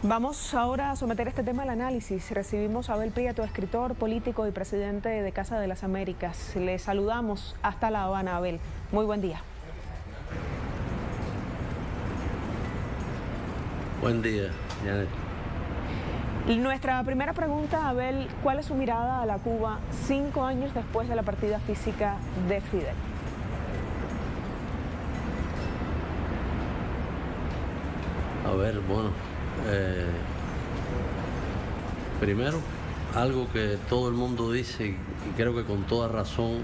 Vamos ahora a someter este tema al análisis. Recibimos a Abel Prieto, escritor, político y presidente de Casa de las Américas. Le saludamos hasta La Habana, Abel. Muy buen día. Buen día, Janet. Nuestra primera pregunta, Abel, ¿cuál es su mirada a la Cuba 5 años después de la partida física de Fidel? A ver, bueno, primero, algo que todo el mundo dice y creo que con toda razón,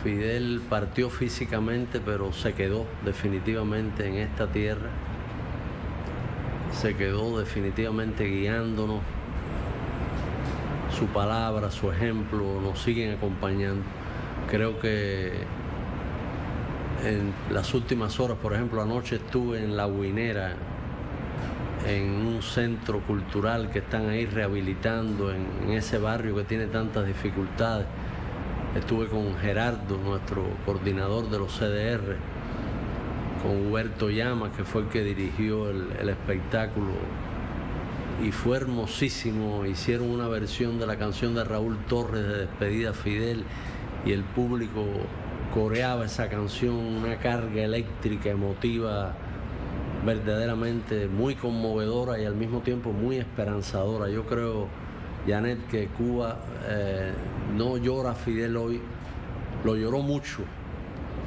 Fidel partió físicamente, pero se quedó definitivamente en esta tierra, se quedó definitivamente guiándonos, su palabra, su ejemplo nos siguen acompañando. Creo que en las últimas horas, por ejemplo, anoche estuve en La Guinera, en un centro cultural que están ahí rehabilitando en ese barrio que tiene tantas dificultades. Estuve con Gerardo, nuestro coordinador de los CDR, con Huberto Llamas, que fue el que dirigió el espectáculo, y fue hermosísimo. Hicieron una versión de la canción de Raúl Torres de Despedida a Fidel y el público coreaba esa canción, una carga eléctrica, emotiva, verdaderamente muy conmovedora y al mismo tiempo muy esperanzadora. Yo creo, Janet, que Cuba no llora a Fidel hoy, lo lloró mucho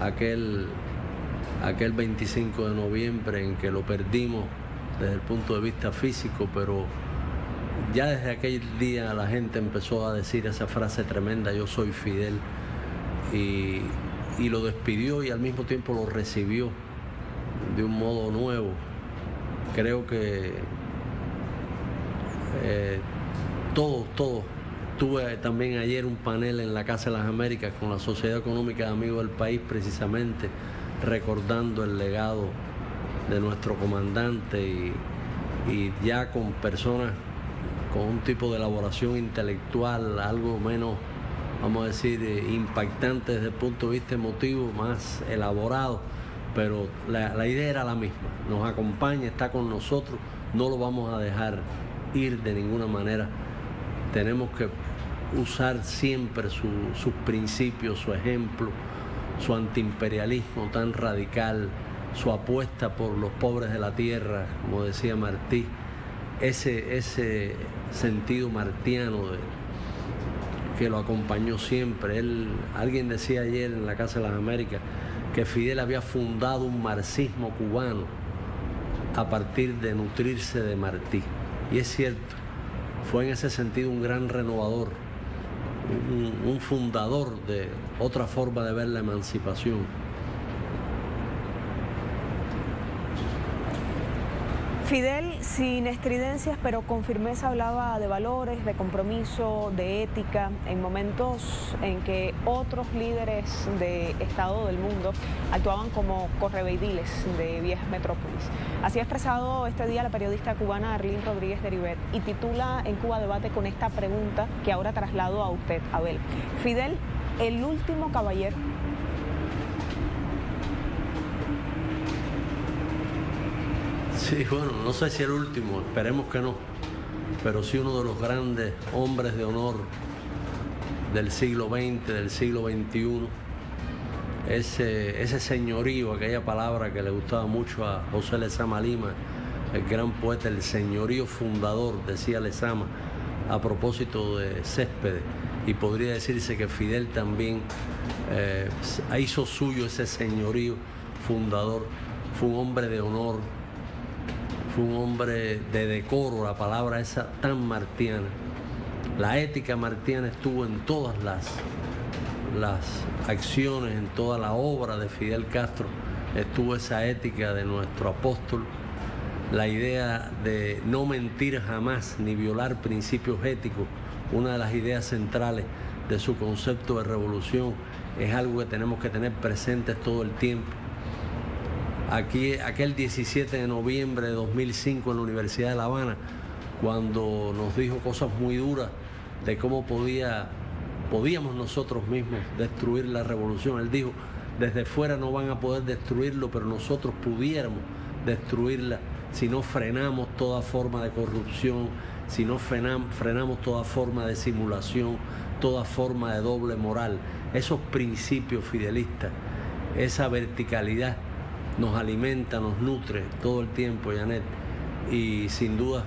aquel 25 de noviembre en que lo perdimos desde el punto de vista físico, pero ya desde aquel día la gente empezó a decir esa frase tremenda: yo soy Fidel, y lo despidió y al mismo tiempo lo recibió de un modo nuevo. Creo que todo. Tuve también ayer un panel en la Casa de las Américas con la Sociedad Económica de Amigos del País, precisamente recordando el legado de nuestro comandante y ya con personas con un tipo de elaboración intelectual algo menos, vamos a decir, impactante desde el punto de vista emotivo, más elaborado, pero la idea era la misma. Nos acompaña, está con nosotros, no lo vamos a dejar ir de ninguna manera. Tenemos que usar siempre sus principios, su ejemplo, su antiimperialismo tan radical, su apuesta por los pobres de la tierra, como decía Martí, ese sentido martiano que lo acompañó siempre. Alguien decía ayer en la Casa de las Américas que Fidel había fundado un marxismo cubano a partir de nutrirse de Martí. Y es cierto, fue en ese sentido un gran renovador, un fundador de otra forma de ver la emancipación. Fidel, sin estridencias, pero con firmeza, hablaba de valores, de compromiso, de ética, en momentos en que otros líderes de Estado del mundo actuaban como correveidiles de viejas metrópolis. Así ha expresado este día la periodista cubana Arlene Rodríguez de Ribet y titula En Cuba Debate con esta pregunta que ahora traslado a usted, Abel. Fidel, el último caballero. Sí, bueno, no sé si el último, esperemos que no, pero sí uno de los grandes hombres de honor del siglo XX, del siglo XXI. Ese señorío, aquella palabra que le gustaba mucho a José Lezama Lima, el gran poeta, el señorío fundador, decía Lezama, a propósito de Céspedes. Y podría decirse que Fidel también hizo suyo ese señorío fundador. Fue un hombre de honor, fue un hombre de decoro, la palabra esa tan martiana. La ética martiana estuvo en todas las acciones, en toda la obra de Fidel Castro, estuvo esa ética de nuestro apóstol, la idea de no mentir jamás ni violar principios éticos. Una de las ideas centrales de su concepto de revolución es algo que tenemos que tener presentes todo el tiempo. Aquel 17 de noviembre de 2005 en la Universidad de La Habana, cuando nos dijo cosas muy duras de cómo podíamos nosotros mismos destruir la revolución. Él dijo, desde fuera no van a poder destruirlo, pero nosotros pudiéramos destruirla si no frenamos toda forma de corrupción, si no frenamos toda forma de simulación, toda forma de doble moral. Esos principios fidelistas, esa verticalidad nos alimenta, nos nutre todo el tiempo, Janet. Y sin duda,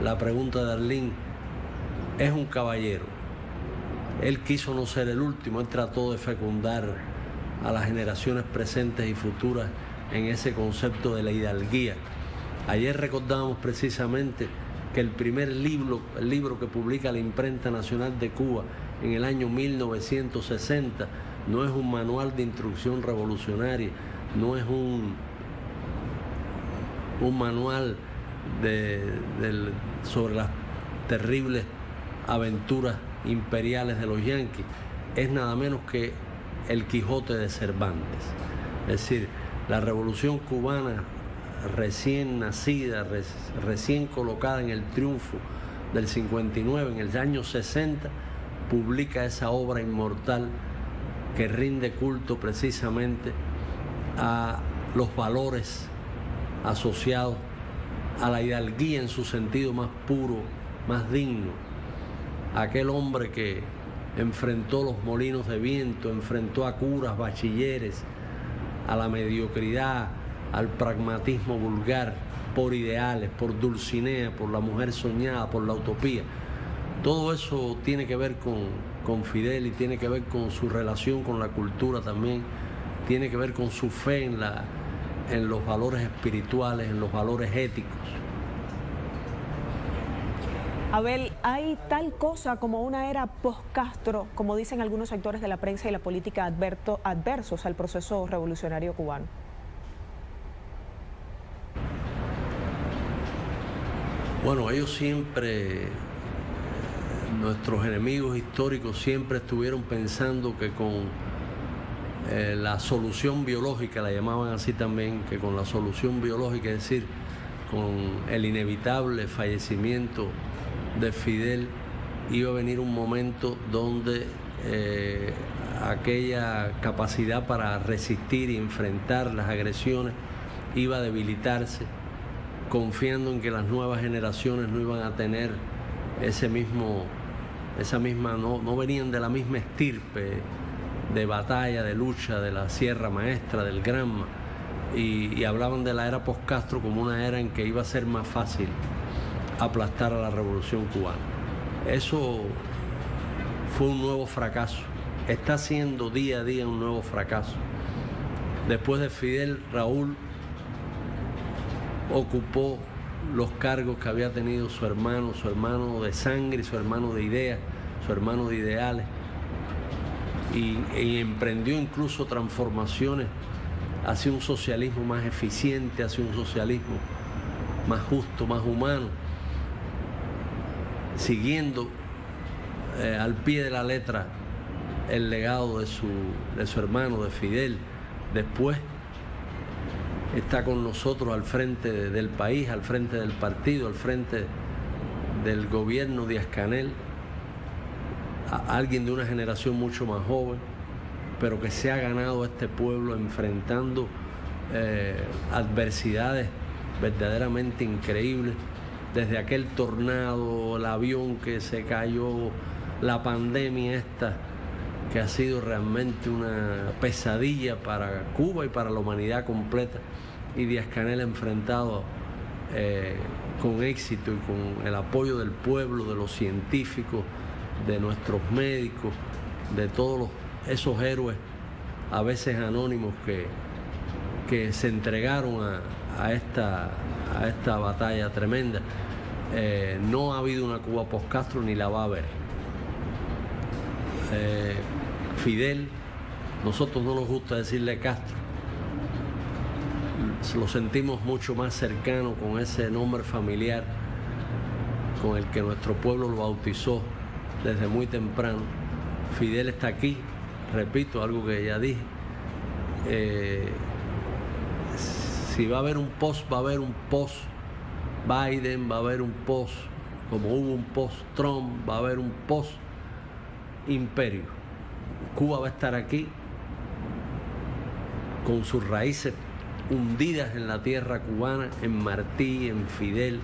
la pregunta de Arlene, es un caballero. Él quiso no ser el último, él trató de fecundar a las generaciones presentes y futuras en ese concepto de la hidalguía. Ayer recordábamos precisamente que el primer libro que publica la Imprenta Nacional de Cuba en el año 1960 no es un manual de instrucción revolucionaria, no es un manual sobre las terribles aventuras imperiales de los yanquis, es nada menos que el Quijote de Cervantes. Es decir, la revolución cubana recién nacida, recién colocada en el triunfo del 59, en el año 60, publica esa obra inmortal que rinde culto precisamente a los valores asociados a la hidalguía en su sentido más puro, más digno. Aquel hombre que enfrentó los molinos de viento, enfrentó a curas, bachilleres, a la mediocridad, al pragmatismo vulgar, por ideales, por Dulcinea, por la mujer soñada, por la utopía. Todo eso tiene que ver con Fidel y tiene que ver con su relación con la cultura también, tiene que ver con su fe en los valores espirituales, en los valores éticos. Abel, ¿hay tal cosa como una era post-Castro, como dicen algunos sectores de la prensa y la política adversos al proceso revolucionario cubano? Bueno, ellos siempre, nuestros enemigos históricos siempre estuvieron pensando que con la solución biológica, la llamaban así también, que con la solución biológica, es decir, con el inevitable fallecimiento de Fidel, iba a venir un momento donde aquella capacidad para resistir y enfrentar las agresiones iba a debilitarse, confiando en que las nuevas generaciones no iban a tener no venían de la misma estirpe de batalla, de lucha, de la Sierra Maestra, del Granma, y hablaban de la era post-Castro como una era en que iba a ser más fácil aplastar a la revolución cubana. Eso fue un nuevo fracaso, está siendo día a día un nuevo fracaso. Después de Fidel, Raúl ocupó los cargos que había tenido su hermano de sangre, su hermano de ideas, su hermano de ideales, y emprendió incluso transformaciones hacia un socialismo más eficiente, hacia un socialismo más justo, más humano, siguiendo al pie de la letra el legado de su hermano, de Fidel. Después está con nosotros al frente del país, al frente del partido, al frente del gobierno Díaz-Canel, alguien de una generación mucho más joven, pero que se ha ganado a este pueblo enfrentando adversidades verdaderamente increíbles, desde aquel tornado, el avión que se cayó, la pandemia esta, que ha sido realmente una pesadilla para Cuba y para la humanidad completa, y Díaz-Canel enfrentado con éxito y con el apoyo del pueblo, de los científicos, de nuestros médicos, de todos esos héroes, a veces anónimos, que se entregaron a esta batalla tremenda. No ha habido una Cuba post-Castro ni la va a haber. Fidel, nosotros no nos gusta decirle Castro, lo sentimos mucho más cercano con ese nombre familiar con el que nuestro pueblo lo bautizó desde muy temprano. Fidel está aquí, repito, algo que ya dije. Si va a haber un post, va a haber un post Biden, va a haber un post, como hubo un post Trump, va a haber un post imperio. Cuba va a estar aquí con sus raíces hundidas en la tierra cubana, en Martí, en Fidel,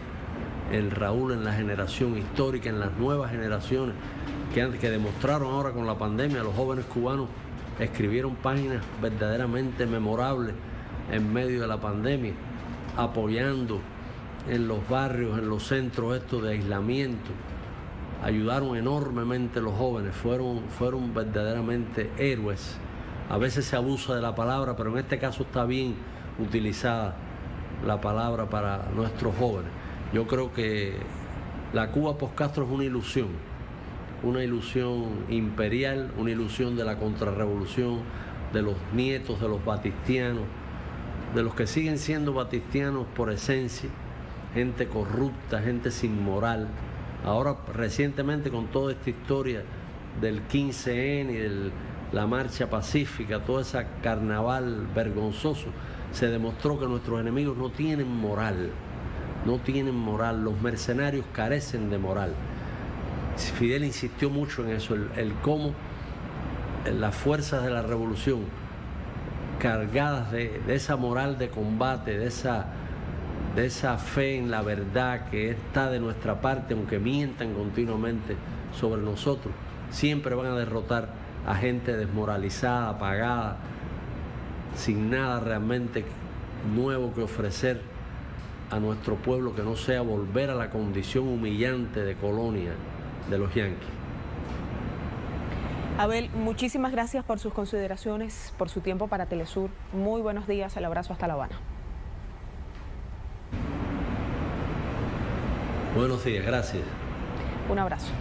en Raúl, en la generación histórica, en las nuevas generaciones que demostraron ahora con la pandemia. Los jóvenes cubanos escribieron páginas verdaderamente memorables en medio de la pandemia, apoyando en los barrios, en los centros estos de aislamiento. Ayudaron enormemente los jóvenes, fueron verdaderamente héroes. A veces se abusa de la palabra, pero en este caso está bien utilizada la palabra para nuestros jóvenes. Yo creo que la Cuba post-Castro es una ilusión imperial, una ilusión de la contrarrevolución, de los nietos de los batistianos, de los que siguen siendo batistianos por esencia, gente corrupta, gente sin moral. Ahora, recientemente, con toda esta historia del 15N y de la marcha pacífica, todo ese carnaval vergonzoso, se demostró que nuestros enemigos no tienen moral. No tienen moral, los mercenarios carecen de moral. Fidel insistió mucho en eso, el cómo las fuerzas de la revolución, cargadas de esa moral de combate, de esa fe en la verdad que está de nuestra parte, aunque mientan continuamente sobre nosotros, siempre van a derrotar a gente desmoralizada, apagada, sin nada realmente nuevo que ofrecer a nuestro pueblo, que no sea volver a la condición humillante de colonia de los yanquis. Abel, muchísimas gracias por sus consideraciones, por su tiempo para Telesur. Muy buenos días, el abrazo hasta La Habana. Buenos días, gracias. Un abrazo.